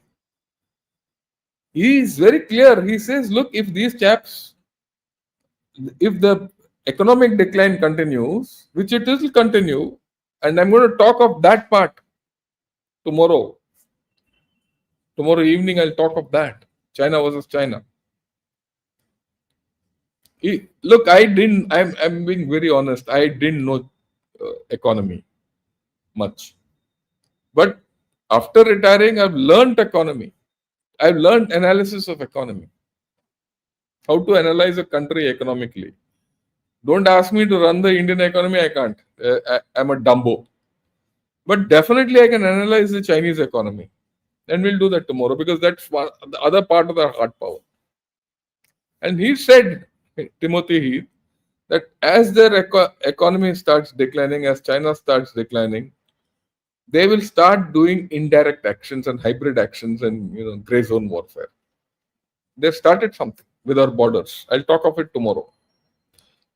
He is very clear. He says, look, if these chaps if the economic decline continues, which it will continue, and I'm going to talk of that part tomorrow. Tomorrow evening, I'll talk of that. China versus China. Look, I didn't. I'm being very honest. I didn't know economy much, but after retiring, I've learned economy. I've learned analysis of economy. How to analyze a country economically. Don't ask me to run the Indian economy. I can't. I'm a dumbo. But definitely, I can analyze the Chinese economy, and we'll do that tomorrow because that's the other part of the hard power. And he said, Timothy Heath, that as their economy starts declining, as China starts declining, they will start doing indirect actions and hybrid actions and gray zone warfare. They've started something with our borders. I'll talk of it tomorrow.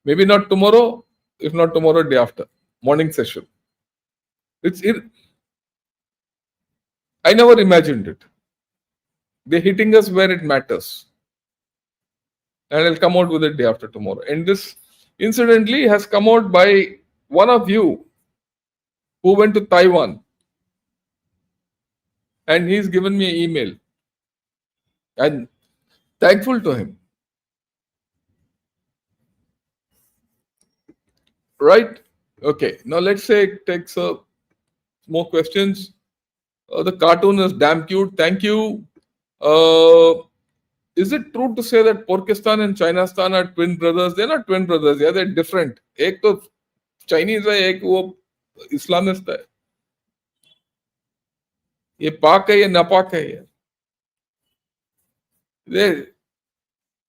Maybe not tomorrow, if not tomorrow, day after. Morning session. I never imagined it. They're hitting us where it matters. And I'll come out with it day after tomorrow. And this, incidentally, has come out by one of you who went to Taiwan. And he's given me an email. And thankful to him. Right? Okay. Now let's say take some more questions. The cartoon is damn cute. Thank you. Is it true to say that Pakistan and Chinastan are twin brothers? They're not twin brothers. Yeah, they're different. एक तो Chinese है, एक वो Islamist है. ये पाक है, ये नापाक है.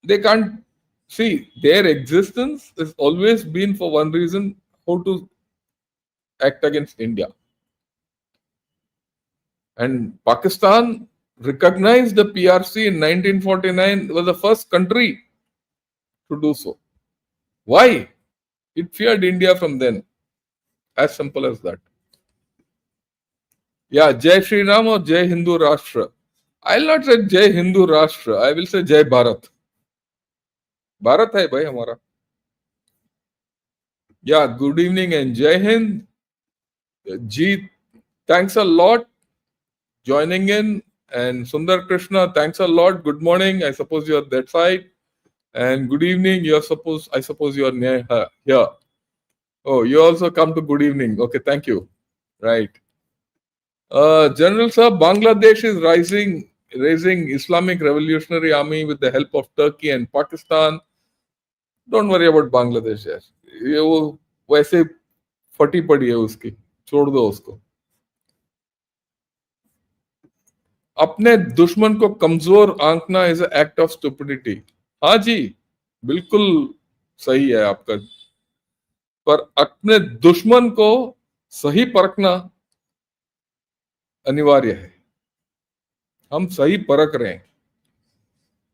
They can't see their existence has always been for one reason: how to act against India. And Pakistan recognized the PRC in 1949, was the first country to do so. Why? It feared India from then. As simple as that. Yeah, Jai Shri Ram or Jai Hindu Rashtra. I'll not say Jai Hindu Rashtra. I will say Jai Bharat. Bharat hai bhai hamara. Yeah, good evening and Jai Hind. Jeet, thanks a lot joining in. And Sundar Krishna, thanks a lot. Good morning. I suppose you're that side. And good evening. I suppose you're near here. Oh, you also come to good evening. Okay, thank you. Right. General sir, Bangladesh is raising Islamic Revolutionary Army with the help of Turkey and Pakistan. Don't worry about Bangladesh यार. ये वो वैसे फटी पड़ी है उसकी. छोड़ दो उसको. अपने दुश्मन को कमजोर आंकना is an act of stupidity. हाँ जी, बिल्कुल सही है आपका. पर अपने दुश्मन को सही परखना अनिवार्य है. हम सही परख रहे हैं.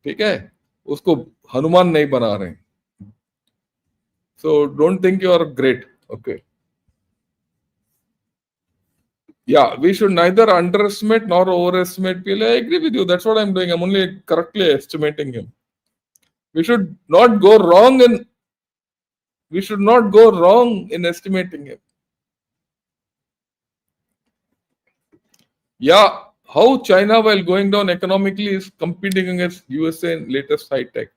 ठीक है, उसको हनुमान नहीं बना रहे हैं. So don't think you are great. Okay. Yeah, we should neither underestimate nor overestimate PLA. I agree with you. That's what I'm doing. I'm only correctly estimating him. We should not go wrong in estimating him. Yeah, how China, while going down economically, is competing against USA in latest high tech.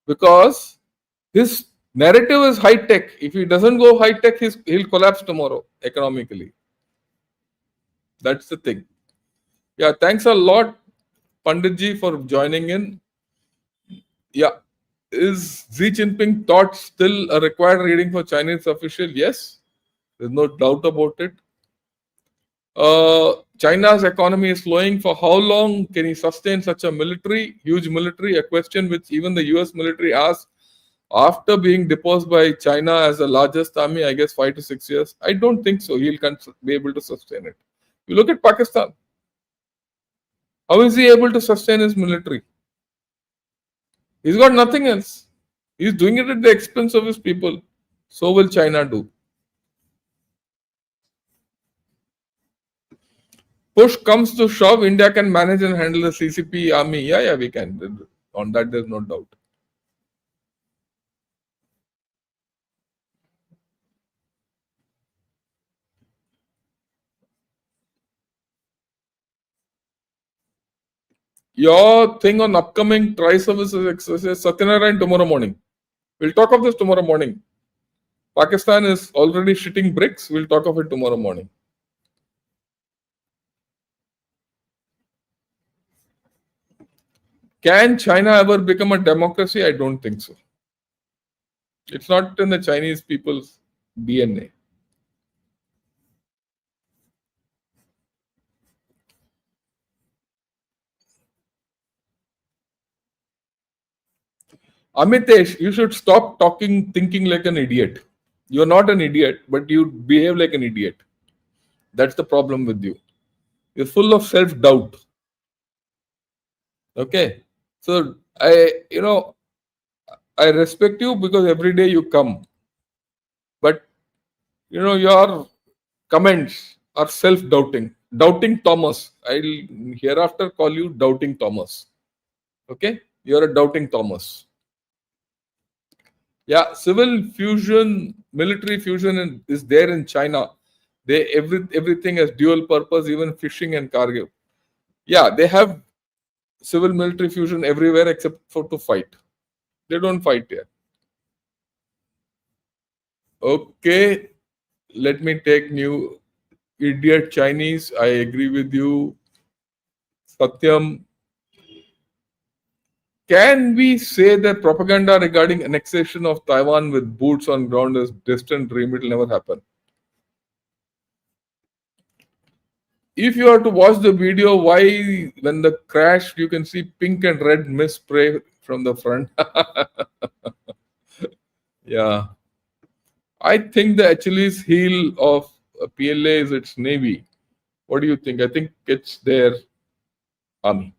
Because his narrative is high tech. If he doesn't go high tech, he'll collapse tomorrow economically. That's the thing. Yeah, thanks a lot, Panditji, for joining in. Yeah, is Xi Jinping thought still a required reading for Chinese official? Yes, there's no doubt about it. China's economy is slowing. For how long can he sustain such a huge military? A question which even the US military asked after being deposed by China as the largest army, I guess 5 to 6 years. I don't think so. He'll be able to sustain it. You look at Pakistan. How is he able to sustain his military? He's got nothing else. He's doing it at the expense of his people. So will China do. Push comes to shove, India can manage and handle the CCP army. Yeah, we can. On that, there's no doubt. Your thing on upcoming tri-services exercise, Satyanarayan tomorrow morning. We'll talk of this tomorrow morning. Pakistan is already shitting bricks. We'll talk of it tomorrow morning. Can China ever become a democracy? I don't think so. It's not in the Chinese people's DNA. Amitesh, you should stop thinking like an idiot. You're not an idiot, but you behave like an idiot. That's the problem with you. You're full of self doubt. Okay. So I respect you because every day you come. But, your comments are self doubting. Doubting Thomas. I'll hereafter call you Doubting Thomas. Okay. You're a Doubting Thomas. Yeah, civil fusion, military fusion is there in China. Everything has dual purpose, even fishing and cargo. Yeah, they have civil military fusion everywhere except for to fight. They don't fight here. Okay, let me take new idiot Chinese. I agree with you, Satyam. Can we say that propaganda regarding annexation of Taiwan with boots on ground is distant dream? It will never happen. If you are to watch the video, why when the crash you can see pink and red mist spray from the front? Yeah, I think the Achilles heel of PLA is its navy. What do you think? I think it's their army.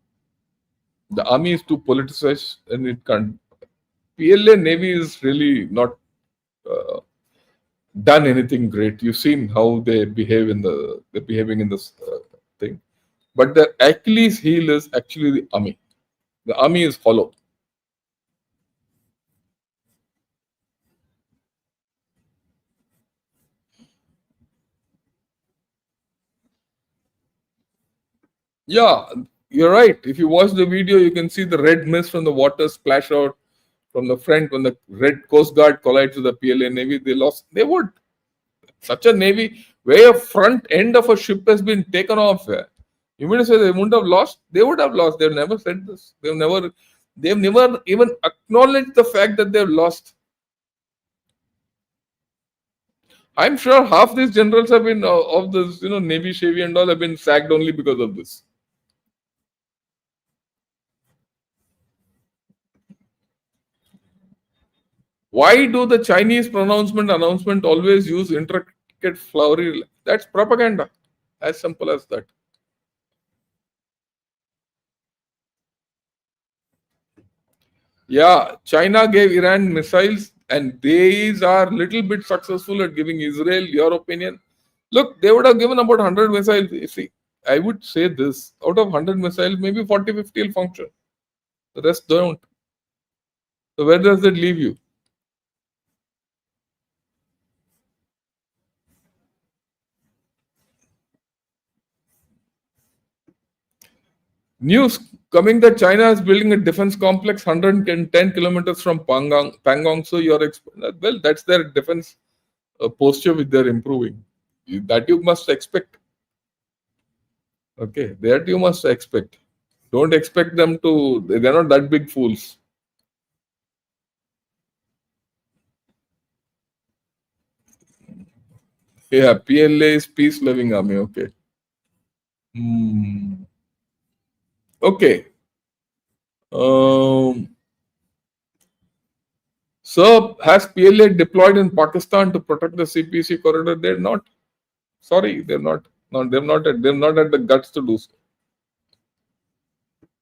The army is too politicized and it can't. PLA navy is really not uh, done anything great. You've seen how they behave they're behaving in this thing. But the Achilles heel is actually the army. The army is hollow. Yeah, you're right. If you watch the video, you can see the red mist from the water splash out from the front when the red Coast Guard collides with the PLA Navy. They lost. They would. Such a Navy where a front end of a ship has been taken off. You mean to say they wouldn't have lost? They would have lost. They've never said this. They've never even acknowledged the fact that they've lost. I'm sure half these generals have been of this, Navy Shavy and all have been sacked only because of this. Why do the Chinese announcement always use intricate flowery? That's propaganda. As simple as that. Yeah, China gave Iran missiles, and these are little bit successful at giving Israel. Your opinion? Look, they would have given about 100 missiles. You see, I would say this: out of 100 missiles, maybe 40, 50 will function. The rest don't. So where does that leave you? News coming that China is building a defense complex 110 kilometers from Pangong. So well, that's their defense posture which they're improving. That you must expect. Okay, that you must expect. Don't expect them to. They're not that big fools. Yeah, PLA is peace loving army. Okay. Hmm. Okay. Um, so has PLA deployed in Pakistan to protect the CPC corridor? They're not. Sorry, they're not. No, they're not at the guts to do so.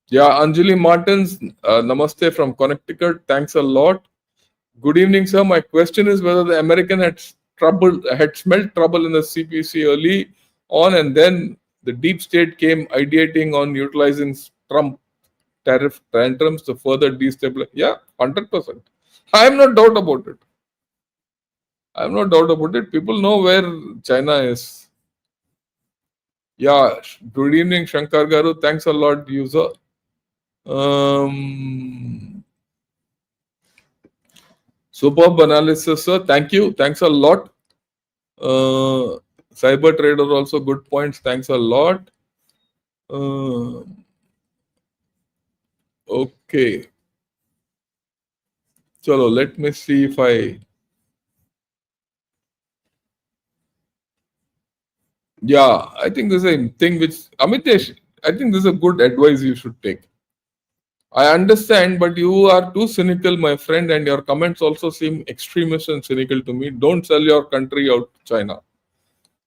Yeah, Anjali Martins, namaste from Connecticut. Thanks a lot. Good evening, sir. My question is whether the American had smelled trouble in the CPC early on, and then the deep state came ideating on utilizing Trump tariff tantrums to further destabilize. Yeah, 100%. I am not doubt about it. I have no doubt about it. People know where China is. Yeah, good evening, Shankar Garu. Thanks a lot, user. Um, Superb analysis, sir. Thank you. Thanks a lot. Uh, Cyber Trader also good points. Thanks a lot. Uh, okay. Chalo, let me see if I. Yeah, I think this is a thing which Amitesh. I think this is a good advice you should take. I understand, but you are too cynical, my friend, and your comments also seem extremist and cynical to me. Don't sell your country out to China.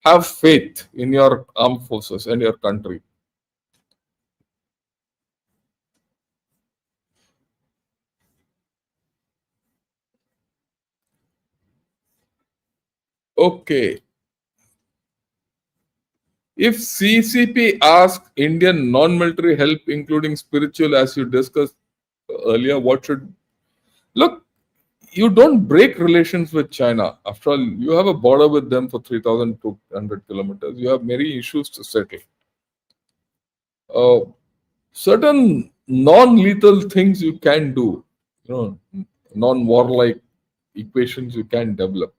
Have faith in your armed forces and your country. Okay. If CCP asks Indian non-military help, including spiritual, as you discussed earlier, what should look? You don't break relations with China. After all, you have a border with them for 3,200 kilometers. You have many issues to settle. Uh, Certain non-lethal things you can do, non-warlike equations you can develop.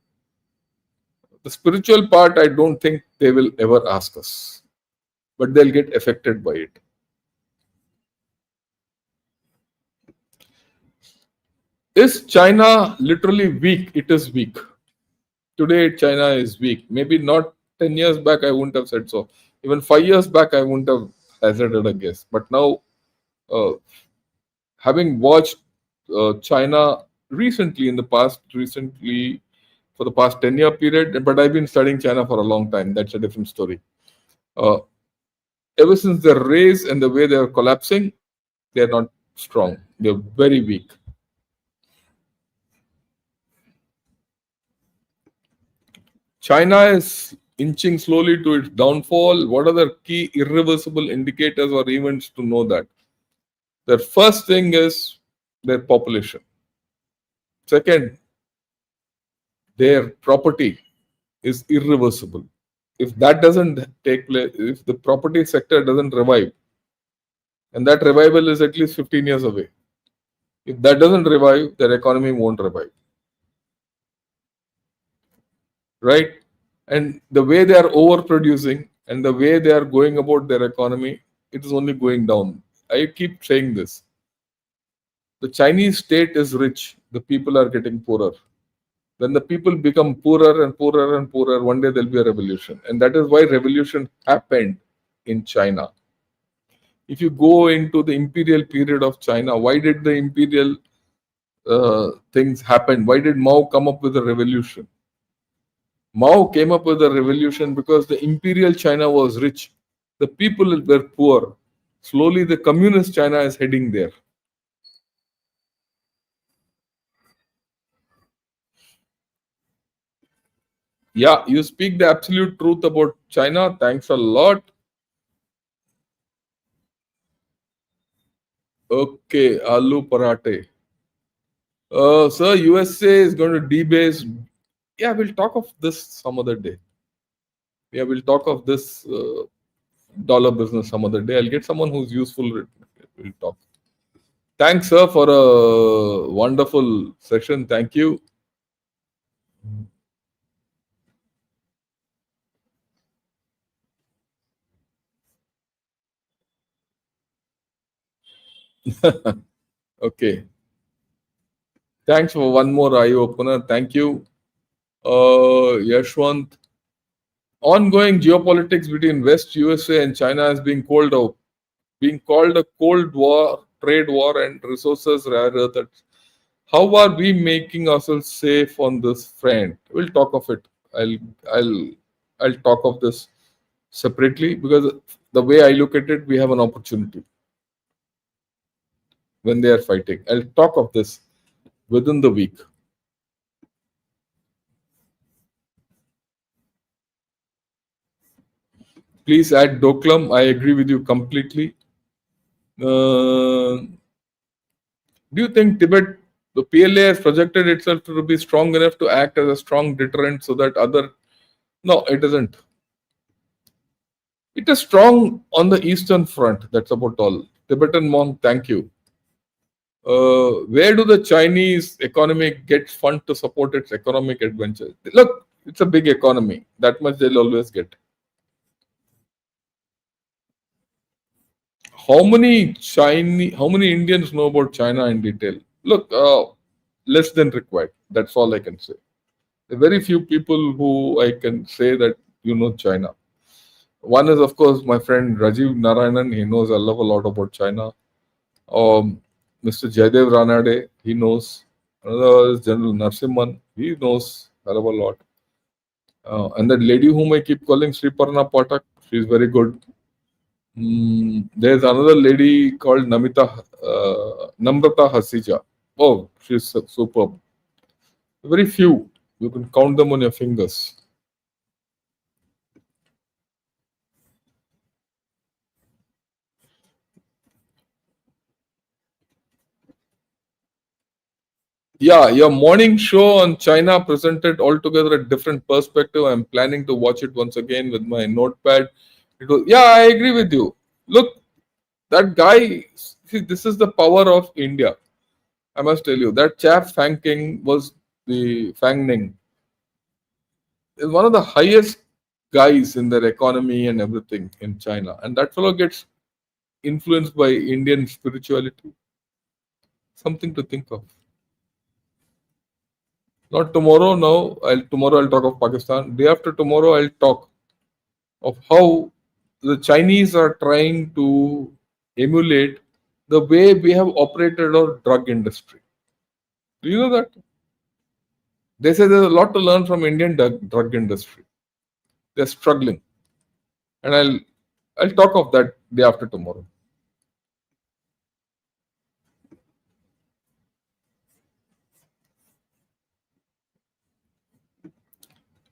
The spiritual part, I don't think they will ever ask us, but they'll get affected by it. Is China literally weak? It is weak. Today, China is weak. Maybe not 10 years back, I wouldn't have said so. Even 5 years back, I wouldn't have hazarded a guess. But now, uh, having watched China recently for the past 10-year period, but I've been studying China for a long time. That's a different story. Uh, Ever since their raise and the way they are collapsing, they are not strong. They're very weak. China is inching slowly to its downfall. What are the key irreversible indicators or events to know that? The first thing is their population. Second, their property is irreversible. If that doesn't take place, if the property sector doesn't revive, and that revival is at least 15 years away, if that doesn't revive, their economy won't revive, right? And the way they are overproducing and the way they are going about their economy, it is only going down. I keep saying this. The Chinese state is rich, the people are getting poorer. When the people become poorer and poorer and poorer, one day there'll be a revolution. And that is why revolution happened in China. If you go into the imperial period of China, why did the imperial things happen? Why did Mao come up with a revolution? Mao came up with a revolution because the imperial China was rich, the people were poor. Slowly, the communist China is heading there. Yeah, you speak the absolute truth about China. Thanks a lot. Okay, aloo parathe. Sir, USA is going to debase. Yeah, we'll talk of this some other day. Yeah, we'll talk of this dollar business some other day. I'll get someone who's useful. We'll talk. Thanks, sir, for a wonderful session. Thank you. Okay. Thanks for one more eye opener. Thank you. Yashwant. Ongoing geopolitics between West USA and China is being called a cold war, trade war, and resources rather that. How are we making ourselves safe on this front? We'll talk of it. I'll I'll talk of this separately because the way I look at it, we have an opportunity when they are fighting. I'll talk of this within the week. Please add Doklam. I agree with you completely. Do you think the PLA has projected itself to be strong enough to act as a strong deterrent so that other. No, it isn't. It is strong on the eastern front. That's about all. Tibetan monk, thank you. Where do the Chinese economy get fund to support its economic adventures? Look, it's a big economy. That much they'll always get. How many Indians know about China in detail? Look, less than required. That's all I can say. There are very few people who I can say that you know China. One is, of course, my friend Rajiv Narayanan. He knows a lot about China. Mr. Jaydev Ranade, he knows. Another is General Narsimhan. He knows a lot. And that lady whom I keep calling Sriparna Patak, she's very good. There's another lady called Namrata Hasija. Oh, she's superb. Very few. You can count them on your fingers. Yeah, your morning show on China presented altogether a different perspective. I'm planning to watch it once again with my notepad. Yeah, I agree with you. Look, that guy, see, this is the power of India. I must tell you, that chap Fang King was the Fang Ning, is one of the highest guys in their economy and everything in China. And that fellow gets influenced by Indian spirituality. Something to think of. Not tomorrow, no. Tomorrow I'll talk of Pakistan. Day after tomorrow I'll talk of how the Chinese are trying to emulate the way we have operated our drug industry. Do you know that? They say there's a lot to learn from Indian drug industry. They're struggling. And I'll talk of that day after tomorrow.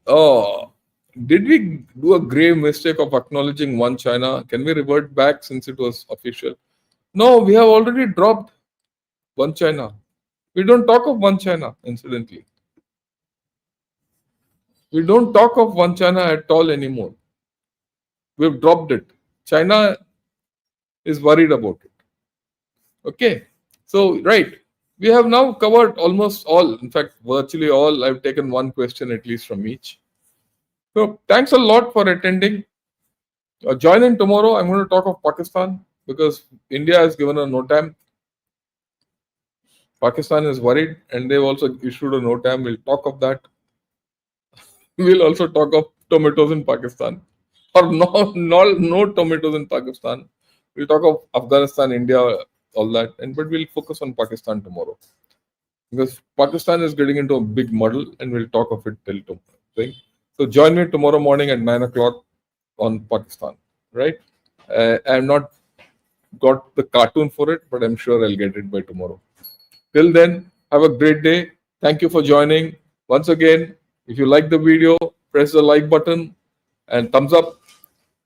Oh, did we do a grave mistake of acknowledging one China? Can we revert back since it was official? No, we have already dropped one China. We don't talk of one China, incidentally. We don't talk of one China at all anymore. We've dropped it. China is worried about it. Okay. So, right. We have now covered almost all, in fact, virtually all. I've taken one question at least from each. So, thanks a lot for attending. Join in tomorrow. I'm going to talk of Pakistan because India has given a NOTAM. Pakistan is worried and they've also issued a NOTAM. We'll talk of that. We'll also talk of tomatoes in Pakistan or no tomatoes in Pakistan. We'll talk of Afghanistan, India, all that, but we'll focus on Pakistan tomorrow because Pakistan is getting into a big muddle, and we'll talk of it till tomorrow. Right? So join me tomorrow morning at 9 o'clock on Pakistan. Right? I've not got the cartoon for it, but I'm sure I'll get it by tomorrow. Till then, have a great day. Thank you for joining. Once again, if you like the video, press the like button and thumbs up,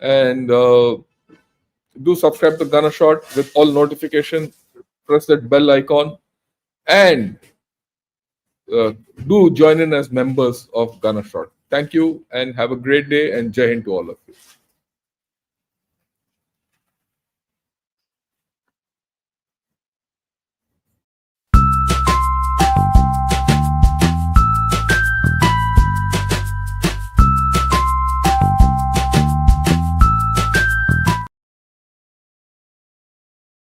and do subscribe to Gunner Shot with all notifications. Press that bell icon and do join in as members of Gunner Shot. Thank you and have a great day, and Jai Hind to all of you.